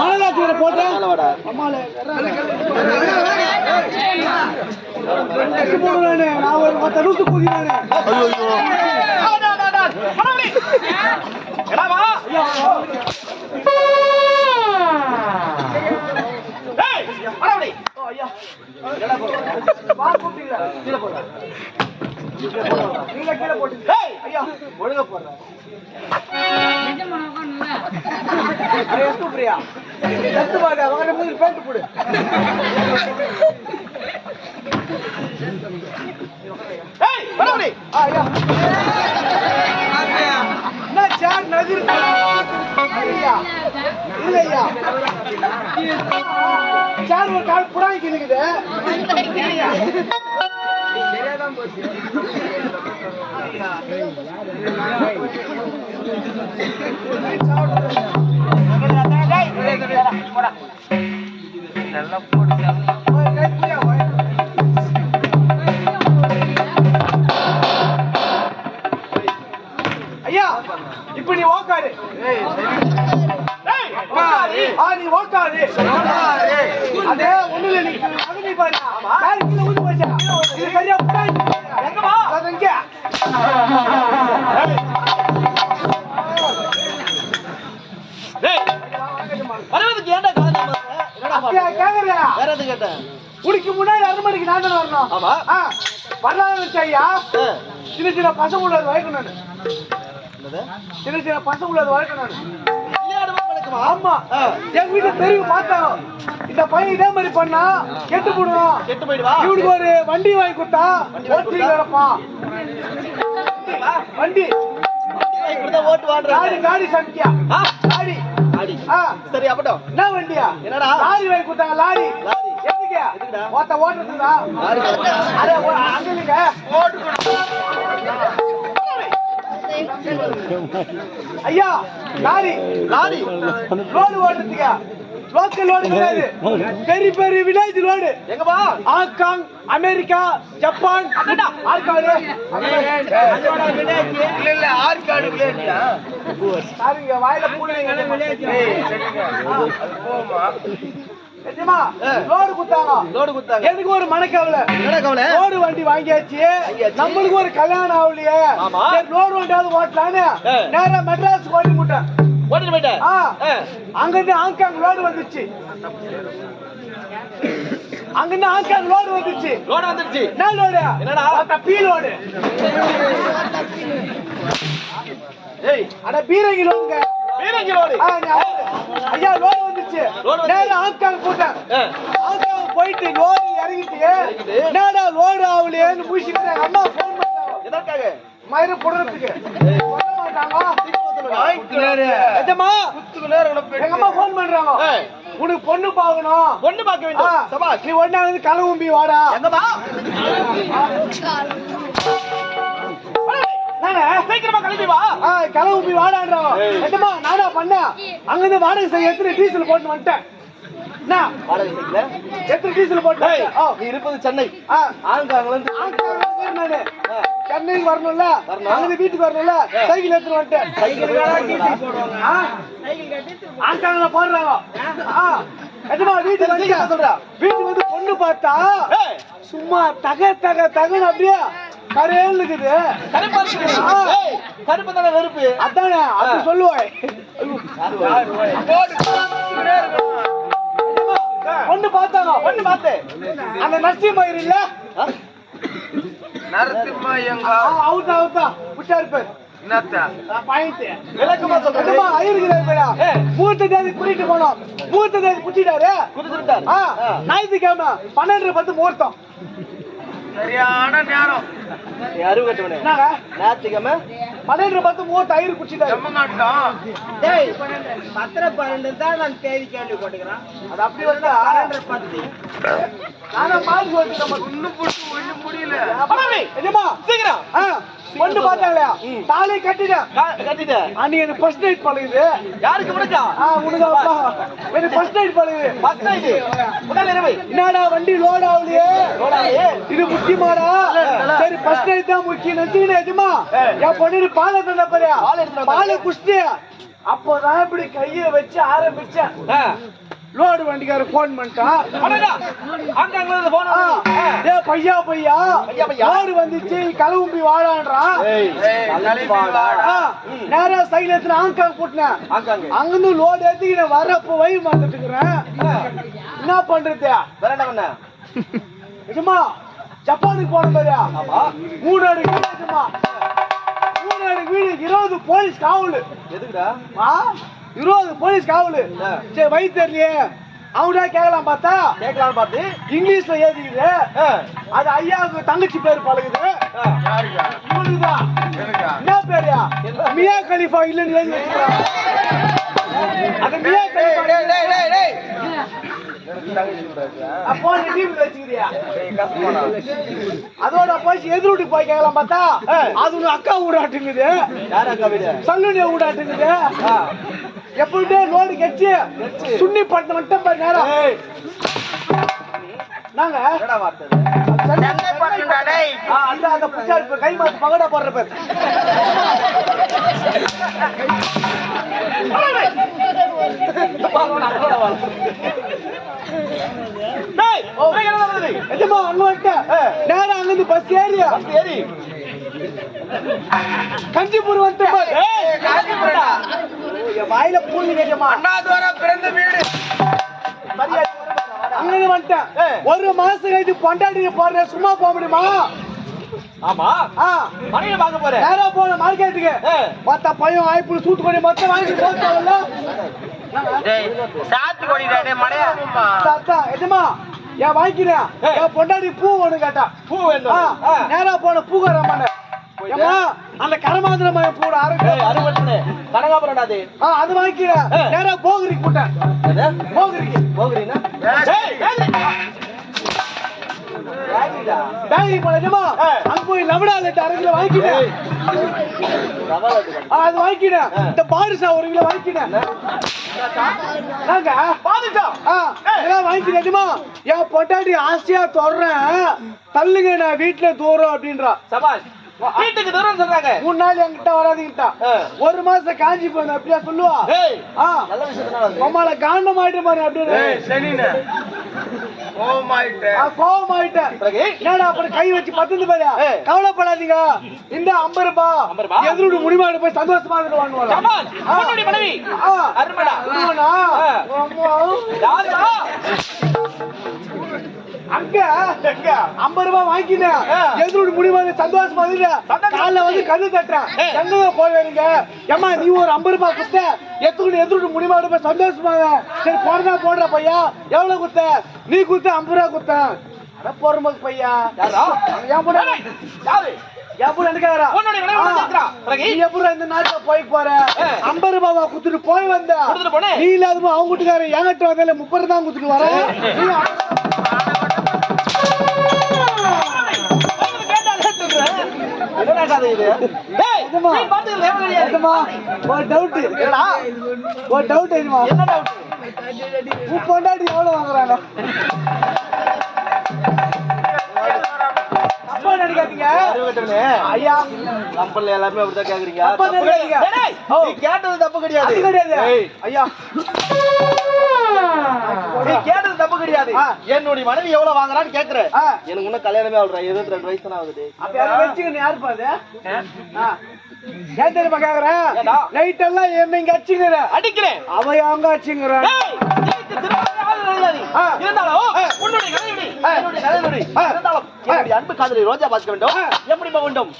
மலையாளத்துல போட்டேன் நான் ஒரு 10 நிமிஷம் கூதினானே. நீங்க கீழே போட்டீங்க. ஐயா ஒழுங்கா போடுற பிரியா அவங்க மூஞ்சி பேண்ட் போடு. சார் ஒரு கால் புடாங்கி இருக்குது. ஐயா இப்ப நீ ஓக்காரு. நீ ஓக்காரு. அதே ஒண்ணுல நீ அகதி பாரு. ஊதி போச்சா இது சரியா எங்கமா அதங்க வருவதுக்கு ஏன்டா வேற எது கேட்டேன்? குடிக்கு முன்னாடி 6 மணிக்கு நான் தானே வரணும். ஆமா வரலாறு ஐயா. சின்ன சின்ன பசங்க உள்ளது வளர்க்கணும். சின்ன சின்ன பசங்க உள்ளது வளர்க்கணும். ஆமா எங்க வீட்டுல தெரிவு பார்த்தோம். இந்த பையன் இதே மாதிரி பண்ணா கெட்டு போடுவான். கெட்டு போயிடுவா. இவனுக்கு ஒரு வண்டி வாங்கி கொடுத்தா ஓட்டி வரப்பான். வண்டி ஓட்டு வாங்க. காடி சங்கியா காடி. சரி அப்பட்டும். என்ன வண்டியா? என்னடா லாரி வாங்கி கொடுத்தாங்க. லாரி எதுக்கு? ஓட்டுறதுதா. அங்க இல்லைங்க ஐயா. லாரி லாரி லோடு ஓட்டுறதுக்கு லோக்கல் லோடு கிடையாது. பெரிய பெரிய வில்லேஜ் லோடு. எங்கப்பா? Hong Kong, America, Japan. ஆற்காடு இல்ல ஆற்காடு வில்லேஜா? சாரிங்க வாயில பூனைங்க வில்லேஜ். லோடு குத்தாங்க. எனக்கு ஒரு மனக்கவலை. லோடு வண்டி வாங்கியாச்சு. நம்மளுக்கு ஒரு கல்யாணம் ஆகலையே. லோடு வண்டியாவது ஓட்டலான்னு நேரா மெட்ராஸ் ஓட்டி போட்டேன். அங்கிருந்து ஹாங்காங் லோடு வந்துச்சு. அங்கிருந்து ஹாங்காங் லோடு வந்துச்சு. என்ன லோடு? பீ லோடு. அட பீரங்கி லோடுங்க. ஐயா லோடு வந்துச்சு. நேரா ஹாங்காங் போட்டேன். ஹாங்காங் போயிட்டு லோடு இறங்கிட்டு என்னடா லோடு ஆகலையேன்னு முடிச்சுட்டு எங்க அம்மா போன் பண்ணாங்க. மயிறு புடுறதுக்கு சொல்ல மாட்டாங்க. எங்க அம்மா போன் பண்றாங்க. உனக்கு பொண்ணு பாக்கணும். பொண்ணு பார்க்க வேண்டும். நீ ஒன்னா கலவும்பி வாடா. சீக்கிரமா கிளம்பி வா. கிளம்பி வாடான்றோம். என்னமா நானா பண்ண? அங்கிருந்து வாடகை செய்ய எத்தனை டீசல் போட்டு வந்துட்டேன். எத்தனை டீசல் போட்டு? நீ இருப்பது சென்னை. சென்னைக்கு வரணும்ல, அங்கிருந்து வீட்டுக்கு வரணும்ல, சைக்கிள் எடுத்துட்டு வந்துட்டேன். ஆங்காங்க போடுறாங்க. வீட்டுக்கு வந்து பொண்ணு பார்த்தா சும்மா தக தக தகன்னு அப்படியே கரையல் இருக்குது. கருப்பு தானே வெறுப்பு. அதானே அப்படி சொல்லுவாய். பொண்ணு பார்த்தாங்க. பொண்ணு பார்த்தேன். அந்த நரசிம்மயிர் இல்ல அவுத்தா அவுத்தா புச்சா இருப்பார். மூர்த்த தேதி கூட்டிட்டு போனோம். மூர்த்த தேதி புடிச்சிட்டாரு. ஞாயிற்றுக்கிழமை 12:10 முகூர்த்தம். சரியான நேரம். யாரும் கட்டுவனே ஞாயிற்றுக்கிழமை 12:10 முகூர்த்தம். ஐயர் குடிச்சிட்டாரு. 10:12 தான் நான் தேதி கேள்வி போட்டுக்கிறேன். அது அப்படி வந்தா 12:10 நானா மாறி போட்டு நம்ம ஒண்ணும் முடியல. சீக்கிரம் பொண்ணு பார்த்தாங்களா? தாலி கட்டிட்டேன். அன்னைக்கு எனக்கு ஃபர்ஸ்ட் நைட் பழகுது. யாருக்கு முடிச்சா? உனக்கு எனக்கு ஃபர்ஸ்ட் நைட் பழகுது. ஃபர்ஸ்ட் நைட் முதல் இரவு. என்னடா வண்டி லோட் ஆகலையே? இது முக்கியமாடா? சரி ஃபர்ஸ்ட் நைட் தான் முக்கியம் நினைச்சுக்கினே. எஜமா என் பொண்ணு பாலை தந்த பாரு. பாலை குடிச்சிட்டு அப்போதான் இப்படி கைய வச்சு ஆரம்பிச்சேன். லோடு வண்டிக்கார போன் பண்ணிட்டான். பையா பையா லோடு வந்துச்சு, கிளம்பி வாழான்றான். நேரா சைலத்துல ஆங்காங் போட்டேன். அங்கிருந்து லோடு ஏத்திக்கிட்டு வரப்போ வழி மாந்துட்டு இருக்கிறேன். என்ன பண்றது? நிஜமா ஜப்பானுக்கு போன மாதிரியா? 3 அடி வீடு நிஜமா, 3 அடி வீடு, 20 போலீஸ் காவலு. எதுக்குடா? 20 போலீஸ் காவலு. சரி வழி தெரியலையே, அவங்கடா கேட்கலாம் பார்த்தா, கேட்கலாம் பார்த்து இங்கிலீஷ்ல ஏதிக்குது. அது ஐயாவுக்கு தங்கச்சி பேர் பழகுது. இவனுக்குதான் என்ன பேரியா? மியா கலிஃபா இல்லன்னு எழுதி வச்சுக்கிறான். அது மியா கலிஃபா அப்போ அதோட போய் எதிர் வீட்டுக்கு போய் கேட்கலாம் பார்த்தா, அது ஒரு அக்கா ஊடாட்டுங்குது, சல்லுடைய ஊடாட்டுங்குது. எப்படிட்டே லோடு கட்சி சுண்ணி பட்டு மட்டும் பாரு நேரம். நாங்க அந்த புச்சா கை மாத்து பகடா போடுற பேர். நேரம் அங்கிருந்து பஸ் ஏறி கஞ்சிபுரம் வந்து வாயில பூமி கேட்கமா அண்ணாதுவரம் பிறந்த வீடு அங்க வந்துட்டேன். 1 மாசம் கழிச்சு பொண்டாட்டி போறேன், சும்மா போக முடியுமா? ஆமா மணியில பாக்க போறேன். நேரா போன மார்க்கெட்டுக்கு மொத்த பையன் ஆய்ப்பு சூத்துக்கொடி மொத்தம் வாங்கி போட்டோம்ல. ஏன் வாங்கிக்கிறேன்? என் பொண்டாட்டி பூ ஒண்ணு கேட்டா, பூ வேணும். நேரா போன பூக்காரமான அந்த கரமாந்திர மயம் பூட அறுபட்டு கனகாபுரம் அது வாங்கிக்கிறேன். நேரா போகிரிக்கு போட்டேன். போகிரின்னா பேங்கி போனேமா, அங்க போய் லவடா லட்டு அரைக்கில வாங்கிட்டேன். அது வாங்கிட்டேன். இந்த பாதுஷா 1 கிலோ வாங்கிட்டேன். வாங்கிட்டேமா. என் பொட்டாட்டி ஆசையா தொடறேன், தள்ளுங்க நான் வீட்டுல தூரம் அப்படின்றா. சபாஷ், வீட்டுக்கு தூரம் சொல்றாங்க. 3 நாள் என்கிட்ட வராதுங்கிட்டா. 1 மாசம் காஞ்சி போன அப்படியா சொல்லுவா. கோமால காண்டம் ஆயிட்டு பாரு அப்படின்னு கோவமாயிட்டேன். என்னடா அப்படி கை வச்சு பத்து பாரு. கவலைப்படாதீங்க, இந்த 50 ரூபாய் எதிரோட முடிவாடு போய் சந்தோஷமா அங்க 50 ரூபாய் வாங்கினேன். எதிரோட முடிவாடு சந்தோஷமா காலைல வந்து கண்ணு தட்டுறேன். எங்க போவீங்க? ஏமா நீ ஒரு 50 ரூபாய் குத்த எதிரோட முடிவாடு போய் சந்தோஷமாக. சரி போடுறா போடுற பையா, எவ்வளவு குத்த? நீ குத்த 50 ரூபாய் குத்த. அட போறமக்கு பையா, இந்த நாட்டுல போய் போற 50 ரூபாய் குத்துட்டு போய் வந்த நீ இல்லாத அவங்க வீட்டுக்கார என்கிட்ட வந்தால 30 தான் குத்துட்டு வர. பொண்டாட்டி எவ்வளவு வாங்குறாங்க? ஐயா கம்பெனில எல்லாமே அப்படிதான் கேக்குறீங்க. கேட்டது தப்பு கிடையாது ஐயா, நீ கேட்டது தப்பு கிடையாது. என்னுடைய மனைவி எவ்வளவு வாங்குறான்னு கேக்குற. எனக்கு இன்னும் கல்யாணமே ஆகுறா, 22 வயசு தான் ஆகுது. அப்ப யாரும் வச்சுக்கணும் யாரு பாது? ஏன் தெரியுமா கேக்குறேன்? நைட் எல்லாம் என்ன இங்க அடிச்சுங்கிற அடிக்கிறேன், அவ அங்க அடிச்சுங்கிற. அன்பு காதலி ரோஜா பார்க்க வேண்டும். எப்படி வேண்டும்?